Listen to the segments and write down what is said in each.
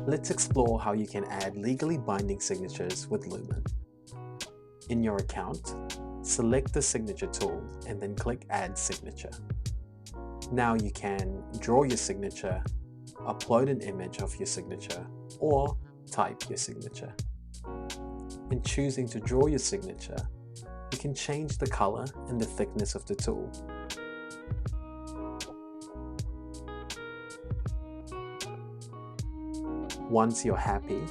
Let's explore how you can add legally binding signatures with Lumin. In your account, select the signature tool and then click Add Signature. Now you can draw your signature, upload an image of your signature, or type your signature. In choosing to draw your signature, you can change the color and the thickness of the tool. Once you're happy,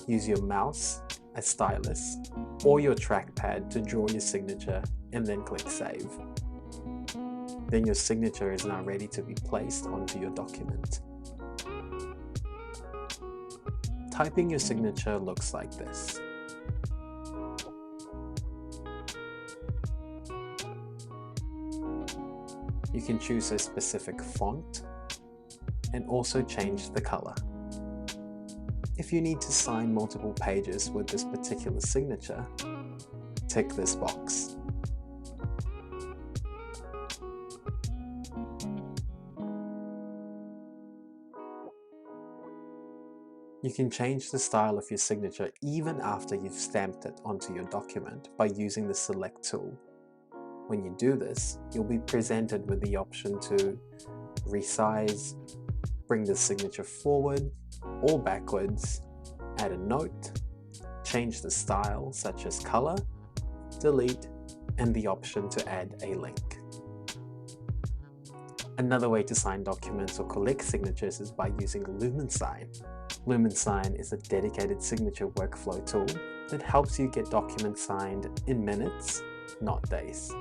use your mouse, a stylus, or your trackpad to draw your signature and then click Save. Then your signature is now ready to be placed onto your document. Typing your signature looks like this. You can choose a specific font and also change the color. If you need to sign multiple pages with this particular signature, tick this box. You can change the style of your signature even after you've stamped it onto your document by using the Select tool. When you do this, you'll be presented with the option to resize, bring the signature forward or backwards, add a note, change the style such as color, delete, and the option to add a link. Another way to sign documents or collect signatures is by using Lumin Sign. Lumin Sign is a dedicated signature workflow tool that helps you get documents signed in minutes, not days.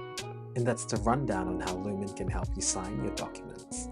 And that's the rundown on how Lumin can help you sign your documents.